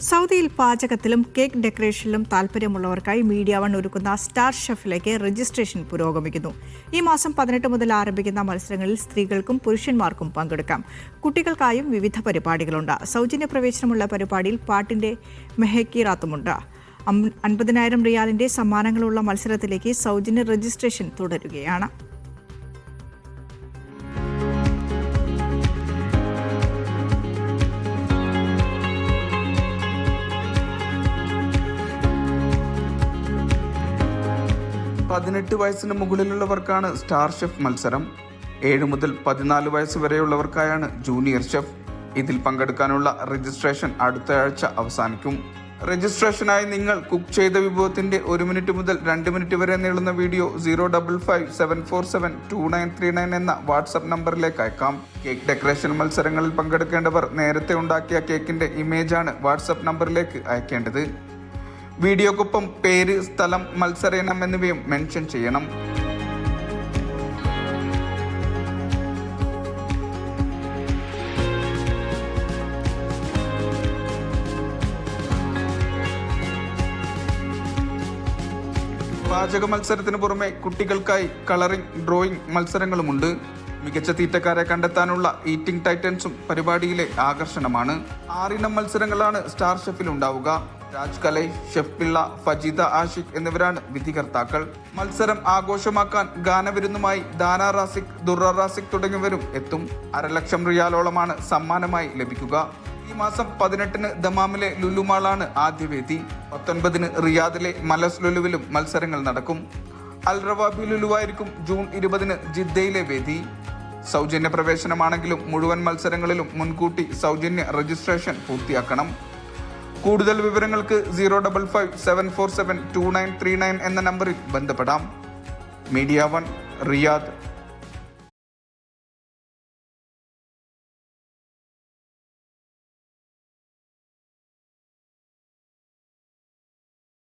സൗദിയിൽ പാചകത്തിലും cake ഡെക്കറേഷനിലും താൽപ്പര്യമുള്ളവർക്കായി media one ഒരുക്കുന്ന star ഷെഫിലേക്ക് registration പുരോഗമിക്കുന്നു. ഈ മാസം 18 മുതൽ ആരംഭിക്കുന്ന മത്സരങ്ങളിൽ സ്ത്രീകൾക്കും പുരുഷന്മാർക്കും പങ്കെടുക്കാം. കുട്ടികൾക്കായും വിവിധ പരിപാടികളുണ്ട്. സൗജന്യ പ്രവേശനമുള്ള പരിപാടിയിൽ പാട്ടിന്റെ മെഹക്കീറാത്തുമുണ്ട്. 50,000 റിയാലിന്റെ സമ്മാനങ്ങളുള്ള മത്സരത്തിലേക്ക് സൗജന്യ രജിസ്ട്രേഷൻ തുടരുകയാണ്. പതിനെട്ട് വയസ്സിന് മുകളിലുള്ളവർക്കാണ് സ്റ്റാർ ഷെഫ് മത്സരം. 7 മുതൽ 14 വയസ്സ് വരെയുള്ളവർക്കായാണ് ജൂനിയർ ഷെഫ്. ഇതിൽ പങ്കെടുക്കാനുള്ള രജിസ്ട്രേഷൻ അടുത്ത ആഴ്ച അവസാനിക്കും. രജിസ്ട്രേഷനായി നിങ്ങൾ കുക്ക് ചെയ്ത വിഭവത്തിന്റെ 1 മിനിറ്റ് മുതൽ 2 മിനിറ്റ് വരെ നീളുന്ന വീഡിയോ 055-747-2939 എന്ന വാട്സ്ആപ്പ് നമ്പറിലേക്ക് അയക്കാം. കേക്ക് ഡെക്കറേഷൻ മത്സരങ്ങളിൽ പങ്കെടുക്കേണ്ടവർ നേരത്തെ ഉണ്ടാക്കിയ കേക്കിന്റെ ഇമേജാണ് വാട്സ്ആപ്പ് നമ്പറിലേക്ക് അയക്കേണ്ടത്. വീഡിയോക്കൊപ്പം പേര്, സ്ഥലം, മത്സര ഇനം എന്നിവയും മെൻഷൻ ചെയ്യണം. പാചക മത്സരത്തിന് പുറമെ കുട്ടികൾക്കായി കളറിംഗ്, ഡ്രോയിങ് മത്സരങ്ങളുമുണ്ട്. മികച്ച തീറ്റക്കാരെ കണ്ടെത്താനുള്ള ഈറ്റിംഗ് ടൈറ്റൻസും പരിപാടിയിലെ ആകർഷണമാണ്. 6 ഇനം മത്സരങ്ങളാണ് സ്റ്റാർ ഷെഫിൽ ഉണ്ടാവുക. രാജ് കലൈ, ഷെഫ് പിള്ള, ഫജീദ ആഷിഖ് എന്നിവരാണ് വിധികർത്താക്കൾ. മത്സരം ആഘോഷമാക്കാൻ ഗാനവിരുന്നുമായി ദാന റാസിഖ്, ദുർറ റാസിഖ് തുടങ്ങിയവരും എത്തും. 1.5 ലക്ഷം റിയാലോളമാണ് സമ്മാനമായി ലഭിക്കുക. ഈ മാസം 18-ന് ദമാമിലെ ലുലുമാളാണ് ആദ്യ വേദി. 19-ന് റിയാദിലെ മലസ് ലുലുവിലും മത്സരങ്ങൾ നടക്കും. അൽ റവാബി ലുലുവായിരിക്കും ജൂൺ 20-ന് ജിദ്ദയിലെ വേദി. സൗജന്യ പ്രവേശനമാണെങ്കിലും മുഴുവൻ മത്സരങ്ങളിലും മുൻകൂട്ടി സൗജന്യ രജിസ്ട്രേഷൻ പൂർത്തിയാക്കണം. കൂടുതൽ വിവരങ്ങൾക്ക് 055-747-2939 എന്ന നമ്പറിൽ ബന്ധപ്പെടാം. Media one, Riyadh.